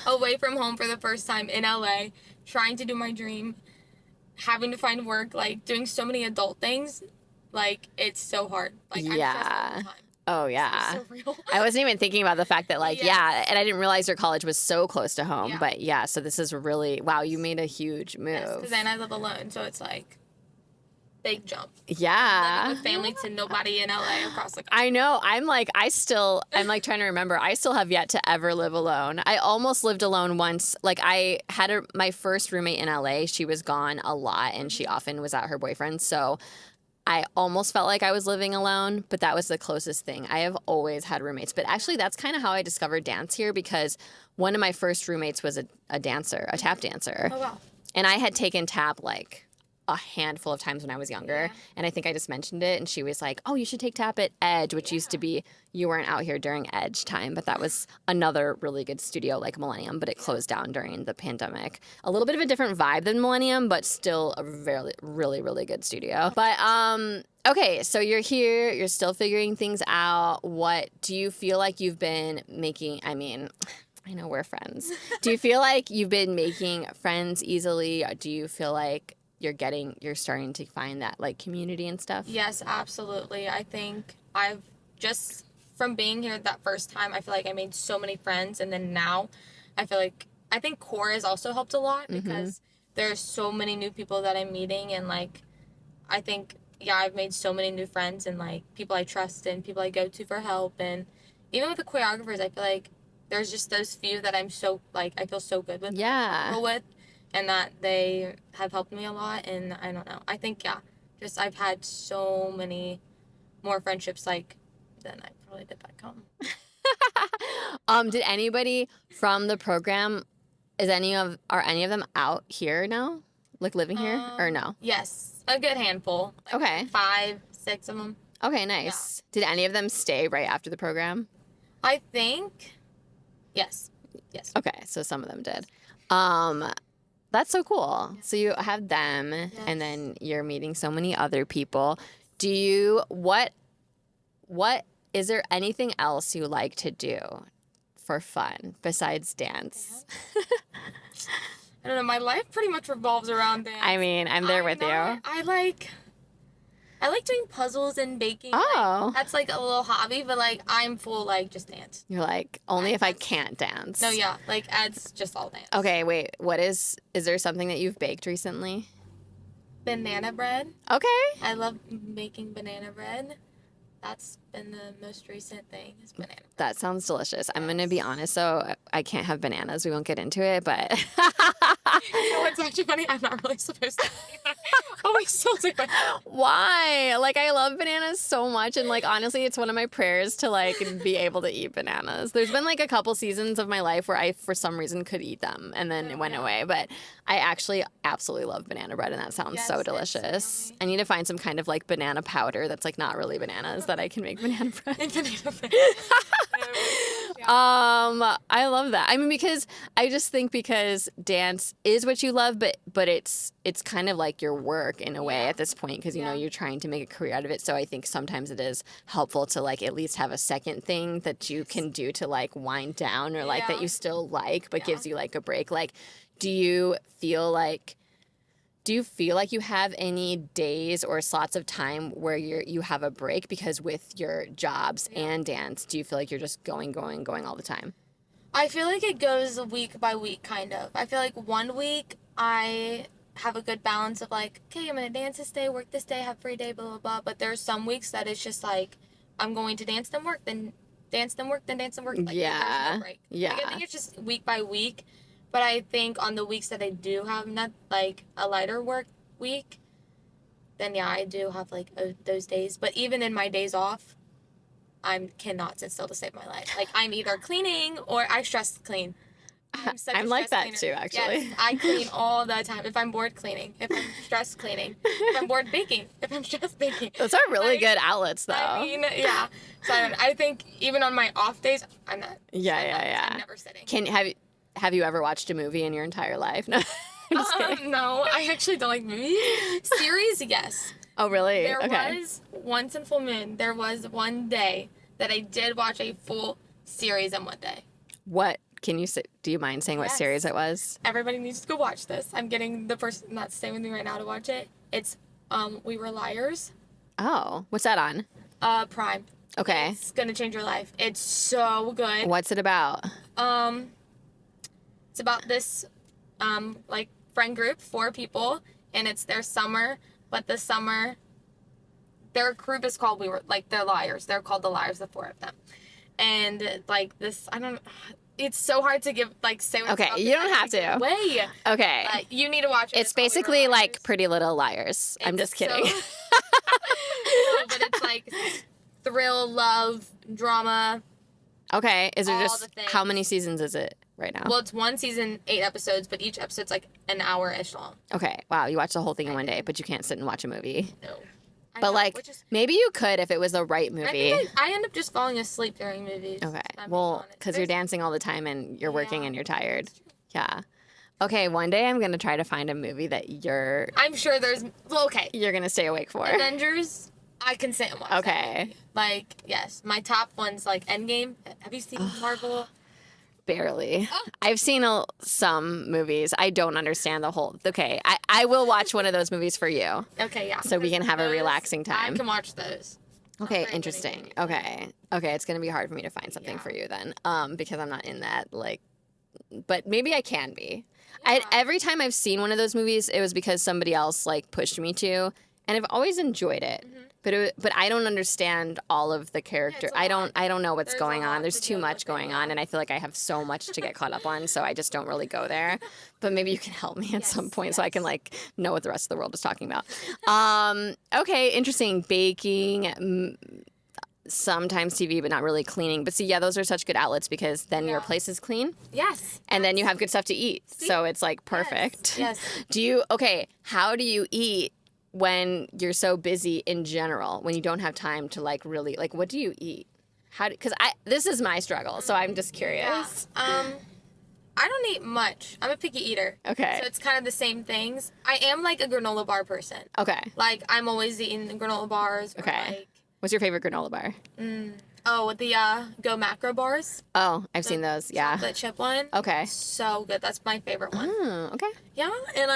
away from home for the first time in LA, trying to do my dream, having to find work, like, doing so many adult things, like, it's so hard. Like, I'm stressed all the time. Oh, yeah. So real. I wasn't even thinking about the fact that, like, and I didn't realize your college was so close to home. Yeah. But, so this is really, wow, you made a huge move. Yes, because then I live alone, so it's, like, big jump. Yeah. Living with family to nobody in LA across the country. I know. I'm like trying to remember. I still have yet to ever live alone. I almost lived alone once. Like, I had my first roommate in LA. She was gone a lot, and she often was at her boyfriend's. So I almost felt like I was living alone, but that was the closest thing. I have always had roommates. But actually, that's kind of how I discovered dance here, because one of my first roommates was a dancer, a tap dancer. Oh, wow. And I had taken tap, like, a handful of times when I was younger. And I think I just mentioned it, and she was like, oh, you should take tap at Edge, which used to be, you weren't out here during Edge time, but that was another really good studio like Millennium, but it closed down during the pandemic. A little bit of a different vibe than Millennium, but still a very, really, really good studio. But, okay, so you're here, you're still figuring things out. What do you feel like you've been making? I mean, I know we're friends. Do you feel like you've been making friends easily? Do you feel like you're starting to find that, like, community and stuff? Yes, absolutely. I think I've just, from being here that first time, I feel like I made so many friends, and then now I think core has also helped a lot, because there's so many new people that I'm meeting, and, like, I think, I've made so many new friends, and, like, people I trust and people I go to for help, and even with the choreographers, I feel like there's just those few that I'm so, like, I feel so good with. Yeah. With. And that they have helped me a lot, and I don't know. I think, just I've had so many more friendships, like, than I probably did back home. Did anybody from the program, are any of them out here now? Like, living here, or no? Yes, a good handful. Like, okay. 5, 6 of them. Okay, nice. Yeah. Did any of them stay right after the program? I think, yes. Okay, so some of them did. That's so cool. Yeah. So you have them, and then you're meeting so many other people. What is there anything else you like to do for fun besides dance? I don't know. My life pretty much revolves around dance. I mean, I'm there with you. I like doing puzzles and baking. Oh. Like, that's, like, a little hobby, but, like, I'm full, like, just dance. You're like, only if I can't dance. No, like, it's just all dance. Okay, wait, is there something that you've baked recently? Banana bread. Okay. I love making banana bread. That's been the most recent thing, is banana bread. That sounds delicious. I'm going to be honest, so I can't have bananas. We won't get into it, but... You know what's actually funny? I'm not really supposed to either. Oh, my soul's like, why? Like, I love bananas so much, and, like, honestly, it's one of my prayers to, like, be able to eat bananas. There's been, like, a couple seasons of my life where I, for some reason, could eat them, and then it went away, but I actually absolutely love banana bread, and that sounds so delicious. I need to find some kind of, like, banana powder that's, like, not really bananas that I can make banana bread. I love that. I mean, because dance is what you love, but it's kind of like your work in a way at this point, because you know you're trying to make a career out of it. So I think sometimes it is helpful to, like, at least have a second thing that you can do to, like, wind down, or like that you still like but gives you, like, a break. Like, do you feel like you have any days or slots of time where you have a break? Because with your jobs and dance, do you feel like you're just going all the time? I feel like it goes week by week, kind of. I feel like one week I have a good balance of, like, okay, I'm going to dance this day, work this day, have free day, blah, blah, blah. But there's some weeks that it's just, like, I'm going to dance, then work, then dance, then work, then dance, then work. Like, there's no break. Yeah. Like, I think it's just week by week. But I think on the weeks that I do have like a lighter work week, then I do have, like, those days. But even in my days off, I cannot sit still to save my life. Like, I'm either cleaning or I stress clean. I'm like that too, actually. Yes, I clean all the time. If I'm bored, cleaning. If I'm stressed, cleaning. If I'm bored, baking. If I'm stressed, baking. Those are really good outlets, though. I mean, yeah. So I think even on my off days, I'm not. I'm never sitting. Have you ever watched a movie in your entire life? No, I'm just kidding. No, I actually don't like movies. Series, yes. Oh, really? There was, once in full moon, there was one day that I did watch a full series in one day. What do you mind saying what series it was? Everybody needs to go watch this. I'm getting the person that's staying with me right now to watch it. It's We Were Liars. Oh, what's that on? Prime. Okay. It's gonna change your life. It's so good. What's it about? It's about this like friend group, 4 people, and it's their summer, but the summer their group is called they're liars. They're called the Liars, the 4 of them. And like this, it's so hard to say what's Okay, you don't have to. Way. Okay. You need to watch it. It's basically like Pretty Little Liars. I'm just kidding. No, but it's like thrill, love, drama. Okay. Is there all just the things. How many seasons is it right now? Well, it's 1 season, 8 episodes, but each episode's like an hour-ish long. Okay. Wow, you watch the whole thing in one day, but you can't sit and watch a movie. No. But maybe you could if it was the right movie. I end up just falling asleep during movies. Okay. Well, because you're dancing all the time and you're working and you're tired. Yeah. Okay, one day I'm going to try to find a movie that I'm sure there's... Well, okay. You're going to stay awake for. Avengers, I can sit and watch Okay. that. Yes. My top one's Endgame. Have you seen Marvel? Barely. I've seen some movies. I don't understand the whole... Okay, I will watch one of those movies for you. Okay, yeah. So we can have a relaxing time. I can watch those. Okay, interesting. Okay, it's going to be hard for me to find something for you then, because I'm not in that, but maybe I can be. Yeah. Every time I've seen one of those movies, it was because somebody else, pushed me to, and I've always enjoyed it. Mm-hmm. But I don't understand all of the character. Yeah, I don't know what's going on. There's too much going on, and I feel like I have so much to get caught up on, so I just don't really go there. But maybe you can help me at some point so I can know what the rest of the world is talking about. Okay, interesting. Baking, sometimes TV, but not really cleaning. But see, those are such good outlets because then your place is clean. Yes. And then you have good stuff to eat. See? So it's perfect. Yes. How do you eat when you're so busy in general, when you don't have time to really, what do you eat? Because this is my struggle, so I'm just curious. Yeah. I don't eat much. I'm a picky eater. Okay. So it's kind of the same things. I am a granola bar person. Okay. I'm always eating granola bars. Okay. What's your favorite granola bar? The Go Macro bars. Oh, I've seen those, yeah. Chocolate chip one. Okay. So good. That's my favorite one. Oh, okay. Yeah, and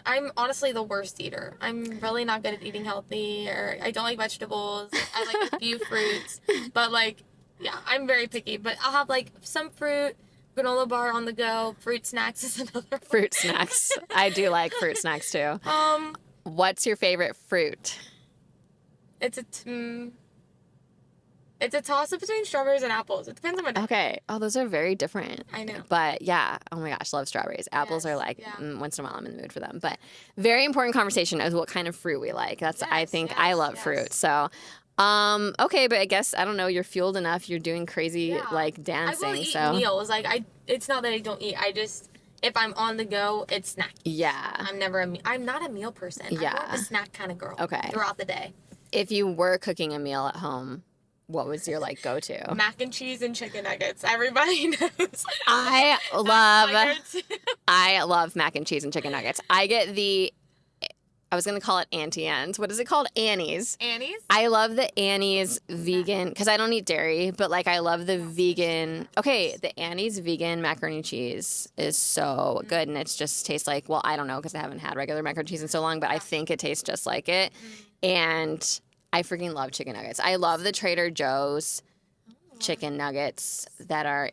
I'm honestly the worst eater. I'm really not good at eating healthy, or I don't like vegetables. I like a few fruits, but I'm very picky. But I'll have some fruit, granola bar on the go. Fruit snacks is another one. Fruit snacks. I do like fruit snacks too. What's your favorite fruit? It's a toss-up between strawberries and apples. It depends on my day. Okay. Oh, those are very different. I know. But yeah, oh my gosh, love strawberries. Apples are once in a while I'm in the mood for them. But very important conversation is what kind of fruit we like. I love fruit. So, okay, but I guess, I don't know, you're fueled enough. You're doing crazy, dancing. I will eat meals. It's not that I don't eat. If I'm on the go, it's snack. Yeah. I'm not a meal person. Yeah. I'm more of a snack kind of girl. Okay. Throughout the day. If you were cooking a meal at home, what was your go-to? Mac and cheese and chicken nuggets. Everybody knows. I love mac and cheese and chicken nuggets. I get I was going to call it Auntie Anne's. What is it called? Annie's. Annie's? I love the Annie's vegan, because I don't eat dairy, but I love the vegan. Okay, the Annie's vegan macaroni and cheese is so good, and it just tastes I don't know, because I haven't had regular macaroni and cheese in so long, but I think it tastes just like it. And I freaking love chicken nuggets. I love the Trader Joe's chicken nuggets that are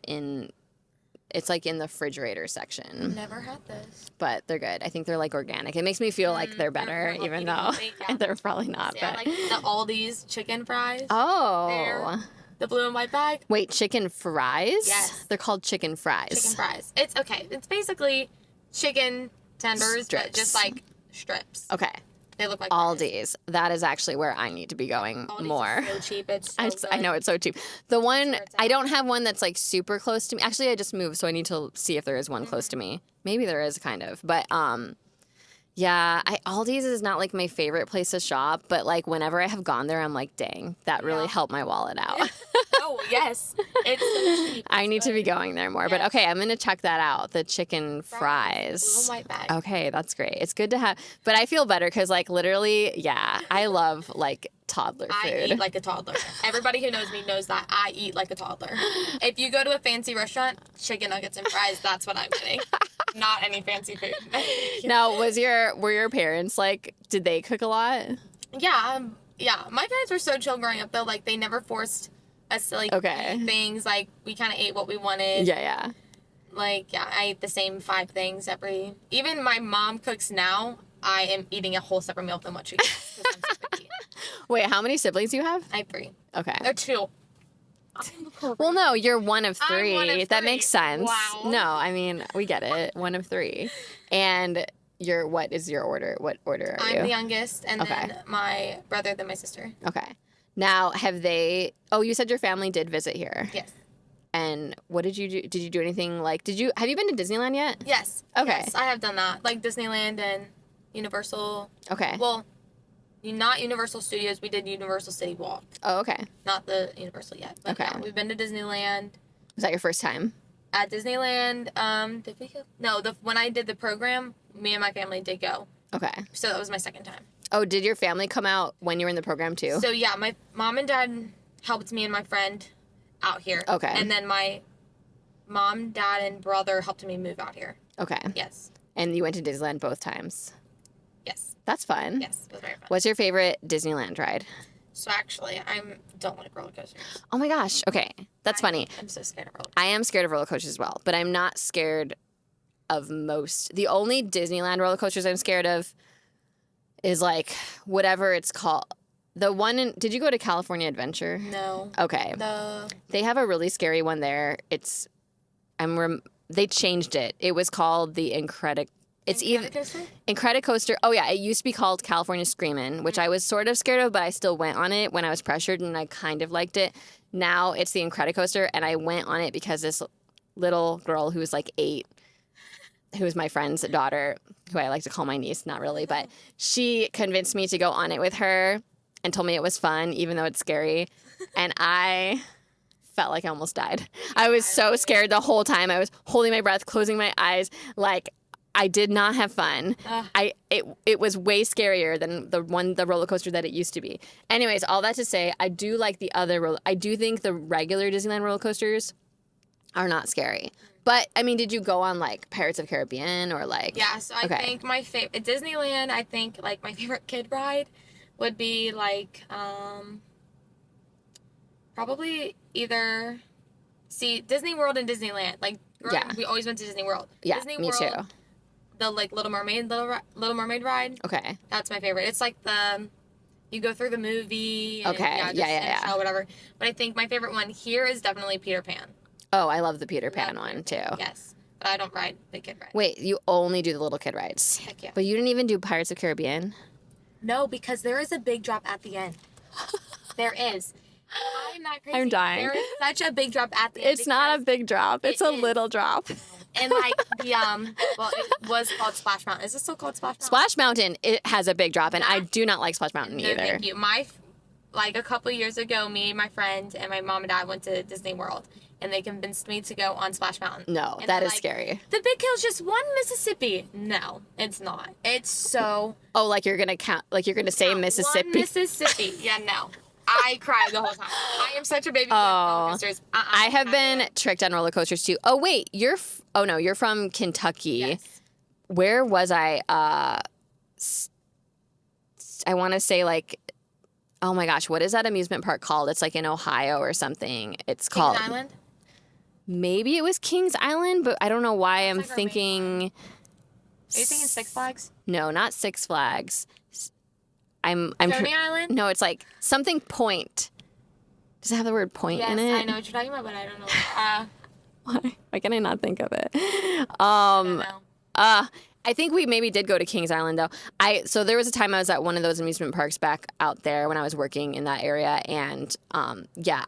it's in the refrigerator section. Never had this. But they're good. I think they're organic. It makes me feel they're better, even though they're probably not. Yeah, but the Aldi's chicken fries. Oh. The blue and white bag. Wait, chicken fries? Yes. They're called chicken fries. Chicken fries. It's okay. It's basically chicken tenders, strips. but just strips. Okay. They look like Aldi's. That is actually where I need to be going Aldi's more. Is so cheap. It's so good. I know it's so cheap. The one I don't have one that's super close to me. Actually, I just moved, so I need to see if there is one close to me. Maybe there is kind of, but Aldi's is not my favorite place to shop. But whenever I have gone there, I'm dang, that really helped my wallet out. No, No, yes. It's so cheap. I need to be going there more. But okay, I'm going to check that out. The chicken fries. Blue and white bag. Okay, that's great. It's good to have. But I feel better because, like, literally, yeah, I love, like, toddler food. I eat like a toddler. Everybody who knows me knows that I eat like a toddler. If you go to a fancy restaurant, chicken nuggets and fries, that's what I'm getting. Not any fancy food. Now, were your parents, like, did they cook a lot? Yeah, my parents were so chill growing up, though. Like, they never forced us to, like, eat things. Like, we kind of ate what we wanted. Yeah. Like, yeah, I eat the same 5 things even my mom cooks now, I am eating a whole separate meal than what she cooks, 'cause I'm so picky. Wait, how many siblings do you have? I have 3. Okay. Or 2. Well, no, you're one of 3. I'm one of 3. That makes sense. Wow. No, I mean, we get it. One of 3. And what is your order? What order are you? I'm the youngest, and then my brother, then my sister. Okay. Now, you said your family did visit here. Yes. And what did you do? Did you do anything have you been to Disneyland yet? Yes. Okay. Yes, I have done that. Like Disneyland and Universal. Okay. Well, not Universal Studios. We did Universal City Walk. Oh, okay. Not the Universal yet. But yeah, we've been to Disneyland. Was that your first time? At Disneyland, did we go? No, when I did the program, me and my family did go. Okay. So that was my second time. Oh, did your family come out when you were in the program too? So yeah, my mom and dad helped me and my friend out here. Okay. And then my mom, dad, and brother helped me move out here. Okay. Yes. And you went to Disneyland both times? Yes. That's fun. Yes, it was very fun. What's your favorite Disneyland ride? So actually, I don't like roller coasters. Oh my gosh. Okay. That's funny. I'm so scared of roller coasters. I am scared of roller coasters as well, but I'm not scared of most. The only Disneyland roller coasters I'm scared of is like whatever it's called. The one did you go to California Adventure? No. Okay. They have a really scary one there. They changed it. It was called the Incredicoaster. Oh yeah, it used to be called California Screamin', which I was sort of scared of, but I still went on it when I was pressured, and I kind of liked it. Now it's the Incredicoaster, and I went on it because this little girl who was like 8, who was my friend's daughter, who I like to call my niece, not really, but she convinced me to go on it with her and told me it was fun, even though it's scary, and I felt like I almost died. I was so scared the whole time. I was holding my breath, closing my eyes, like I did not have fun. It was way scarier than the roller coaster that it used to be. Anyways, all that to say, I do like the other I do think the regular Disneyland roller coasters are not scary. But I mean, did you go on like Pirates of the Caribbean or like? Yeah, so I think my favorite at Disneyland, I think like my favorite kid ride would be like probably either Disney World and Disneyland. Like we always went to Disney World. Yeah, Disney me World, too. The like Little Mermaid ride. Okay. That's my favorite. It's like you go through the movie. And, okay. Yeah. Show, whatever. But I think my favorite one here is definitely Peter Pan. Oh, I love the Peter Pan one too. Yes. But I don't ride the kid ride. Wait, you only do the little kid rides? Heck yeah. But you didn't even do Pirates of the Caribbean? No, because there is a big drop at the end. There is. I'm not crazy. I'm dying. There is such a big drop at the end. It's not a big drop. It's a little drop. And like it was called Splash Mountain. Is it still called Splash Mountain? Splash Mountain, it has a big drop, and I do not like Splash Mountain either. Thank you. A couple years ago, me, my friend, and my mom and dad went to Disney World, and they convinced me to go on Splash Mountain. No, and that is scary. The big hill's just one Mississippi. No, it's not. It's so. Oh, like you're gonna count? Like you're gonna say Mississippi? One Mississippi. Yeah, no. I cried the whole time. I am such a baby on roller coasters. I have been tricked on roller coasters too. Oh wait, you're from Kentucky. Yes. Where was I? I want to say like, oh my gosh, what is that amusement park called? It's like in Ohio or something. It's called Kings Island? Maybe it was Kings Island, but I don't know why I'm thinking. Are you thinking Six Flags? No, not Six Flags. I'm Coney Island? No, it's like something point. Does it have the word point in it? Yes, I know what you're talking about, but I don't know. Why can I not think of it? I don't know. I think we maybe did go to Kings Island though. So there was a time I was at one of those amusement parks back out there when I was working in that area, and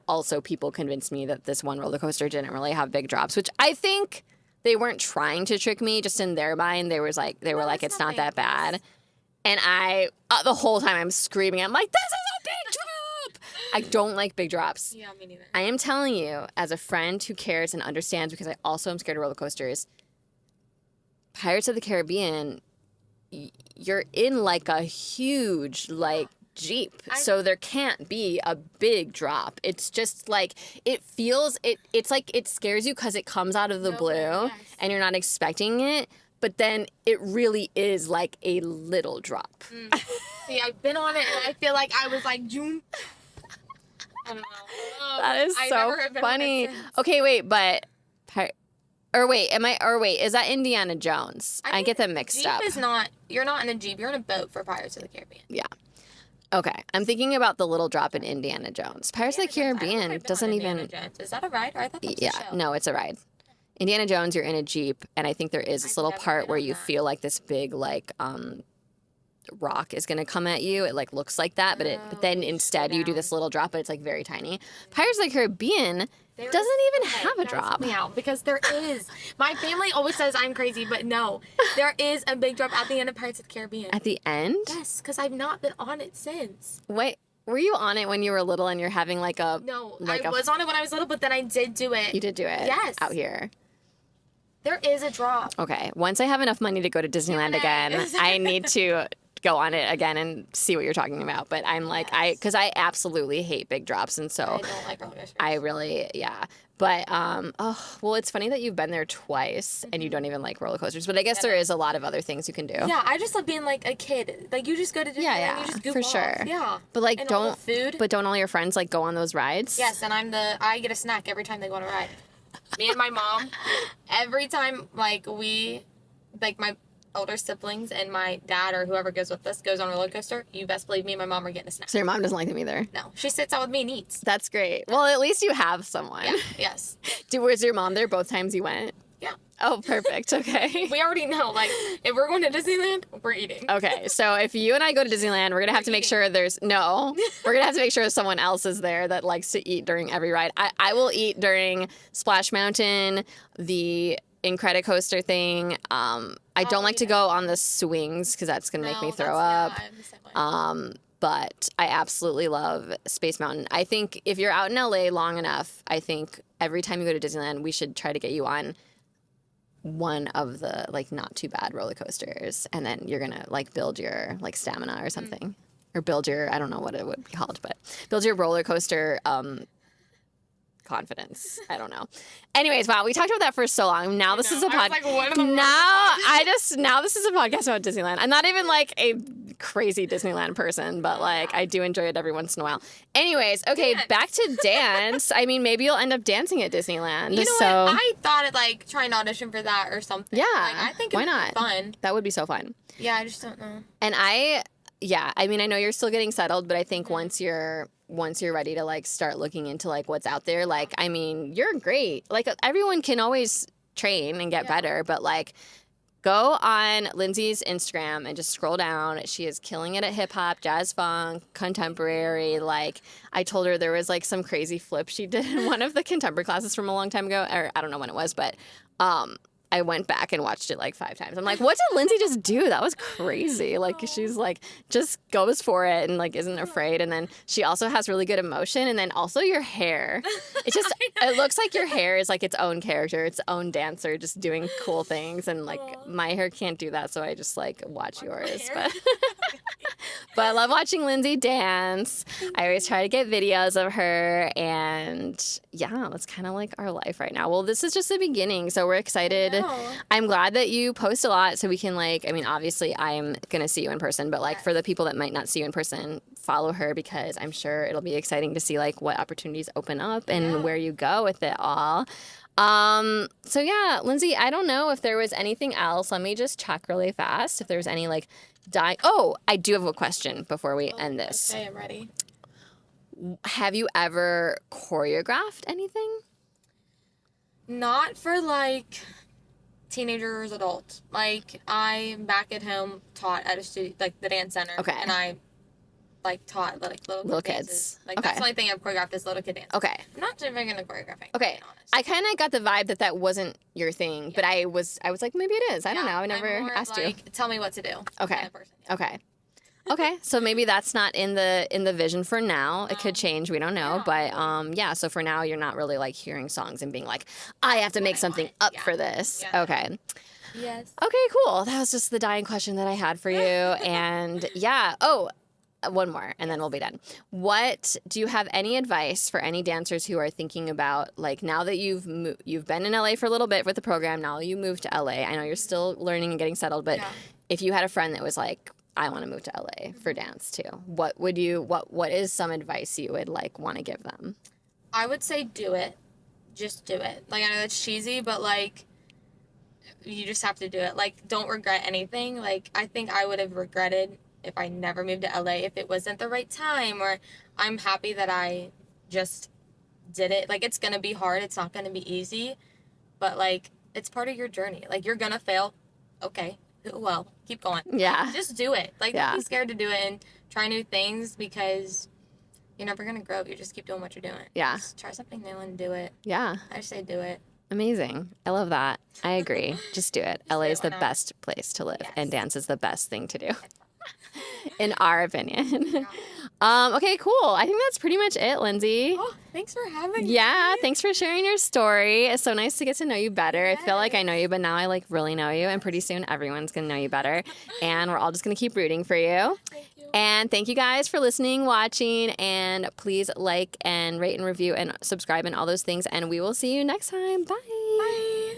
also people convinced me that this one roller coaster didn't really have big drops, which I think they weren't trying to trick me. Just in their mind, they were like it's not that bad. And I, the whole time I'm screaming, I'm like, this is a big drop! I don't like big drops. Yeah, me neither. I am telling you, as a friend who cares and understands, because I also am scared of roller coasters, Pirates of the Caribbean, you're in like a huge like Jeep, so there can't be a big drop. It's just like it's like it scares you because it comes out of the blue and you're not expecting it, but then it really is like a little drop. See, I've been on it and I feel like I was like June. I don't know. That is so funny. Okay, wait, but is that Indiana Jones? I get them mixed up. Jeep is not. You're not in a Jeep. You're in a boat for Pirates of the Caribbean. Yeah. Okay, I'm thinking about the little drop in Indiana Jones. Pirates of the Caribbean doesn't even. Is that a ride? Or I thought that was a show. No, it's a ride. Indiana Jones, you're in a Jeep, and I think there is this little part where you feel like this big like rock is gonna come at you. It like looks like that, but then instead you do this little drop, but it's like very tiny. Pirates of the Caribbean doesn't even have a drop. Because there is. My family always says I'm crazy, but no, there is a big drop at the end of Pirates of the Caribbean. At the end? Yes, because I've not been on it since. Wait, were you on it when you were little and you're having like a... No, I was on it when I was little, but then I did do it. You did do it? Yes. Out here. There is a drop. Okay, once I have enough money to go to Disneyland again, I need to go on it again and see what you're talking about. But I'm like, because I absolutely hate big drops, and so... I don't like roller coasters. I really, yeah. But, well, it's funny that you've been there twice and you don't even like roller coasters. But I guess there is a lot of other things you can do. Yeah, I just love being like a kid. Like, you just go to Disneyland and you just goof for off. sure. Yeah. But like, and all the food. But don't all your friends like go on those rides? Yes, and I get a snack every time they go on a ride. Me and my mom, every time like my older siblings and my dad or whoever goes with us goes on a roller coaster, you best believe me and my mom are getting a snack. So your mom doesn't like them either? No. She sits out with me and eats. That's great. Well, at least you have someone. Yeah. Yes. Was your mom there both times you went? Yeah. Oh, perfect. Okay. We already know, like, if we're going to Disneyland, we're eating. Okay, so if you and I go to Disneyland, we're going to have to make sure we're going to have to make sure someone else is there that likes to eat during every ride. I will eat during Splash Mountain, the Incredicoaster thing. I don't like to go on the swings because that's going to make me throw up. But I absolutely love Space Mountain. I think if you're out in LA long enough, I think every time you go to Disneyland, we should try to get you on one of the like not too bad roller coasters, and then you're gonna like build your like stamina or something, or build your, I don't know what it would be called, but build your roller coaster confidence. I don't know. Anyways, wow, we talked about that for so long. Now this is a podcast. Now this is a podcast about Disneyland. I'm not even like a crazy Disneyland person, but like I do enjoy it every once in a while. Anyways, okay, back to dance. I mean, maybe you'll end up dancing at Disneyland. You know what? I thought of like trying to audition for that or something. Yeah, like, I think why not? Fun. That would be so fun. Yeah, I just don't know. And I mean, I know you're still getting settled, but I think once you're ready to like start looking into like what's out there, like, I mean, you're great. Like everyone can always train and get better, but like go on Lindsey's Instagram and just scroll down. She is killing it at hip hop, jazz funk, contemporary. Like I told her there was like some crazy flip she did in one of the contemporary classes from a long time ago, or I don't know when it was, but I went back and watched it like 5 times. I'm like, what did Lindsey just do? That was crazy. Like, she's like, just goes for it and like isn't afraid. And then she also has really good emotion. And then also your hair. It just, it looks like your hair is like its own character, its own dancer, just doing cool things. And like my hair can't do that. So I just like watch yours. But I love watching Lindsey dance. I always try to get videos of her. And yeah, that's kind of like our life right now. Well, this is just the beginning. So we're excited. I'm glad that you post a lot so we can like, I mean, obviously I'm going to see you in person, but like for the people that might not see you in person, follow her because I'm sure it'll be exciting to see like what opportunities open up and where you go with it all. So yeah, Lindsey, I don't know if there was anything else. Let me just check really fast if there's any like Oh, I do have a question before we end this. Okay, I'm ready. Have you ever choreographed anything? Not for like teenagers, adults. Like I back at home taught at a studio, like the dance center. Okay. And I like taught like little kids. Dances. Like that's the only thing I've choreographed is little kid dance. Okay. I'm not even gonna choreograph it. Okay. I kind of got the vibe that wasn't your thing, but I was like maybe it is. I don't know. I never asked you. Tell me what to do. Okay. Kind of person, Okay. Okay, so maybe that's not in the vision for now. It could change. We don't know. But yeah, so for now, you're not really like hearing songs and being like, I have to make something up for this. Yeah. Okay. Yes. Okay, cool. That was just the dying question that I had for you. And yeah. Oh, one more, and then we'll be done. What do you have any advice for any dancers who are thinking about, like, now that you've been in LA for a little bit with the program, now you moved to LA. I know you're still learning and getting settled, but if you had a friend that was like, I want to move to LA for dance too, what is some advice you would like want to give them? I would say do it. Just do it. Like, I know that's cheesy, but like, you just have to do it. Like, don't regret anything. Like, I think I would have regretted if I never moved to LA, if it wasn't the right time, or I'm happy that I just did it. Like, it's going to be hard. It's not going to be easy, but like, it's part of your journey. Like, you're going to fail. Okay. Well, keep going. Yeah. Just do it. Like, don't be scared to do it and try new things, because you're never going to grow if you just keep doing what you're doing. Yeah. Just try something new and do it. Yeah. I just say do it. Amazing. I love that. I agree. Just do it. LA is the best place to live, and dance is the best thing to do. In our opinion. Okay, cool. I think that's pretty much it, Lindsey. Oh, thanks for having me. Yeah, thanks for sharing your story. It's so nice to get to know you better. Yes. I feel like I know you, but now I like really know you, and pretty soon everyone's going to know you better. And we're all just going to keep rooting for you. Thank you. And thank you guys for listening, watching, and please like and rate and review and subscribe and all those things. And we will see you next time. Bye. Bye.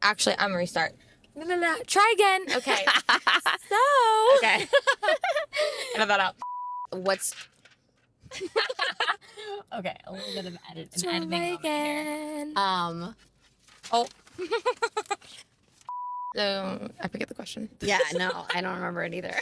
Actually, I'm going to restart. No. Try again. Okay. Okay. Edit that out. What's... Okay, a little bit of editing again. Oh. So, I forget the question. Yeah, no, I don't remember it either.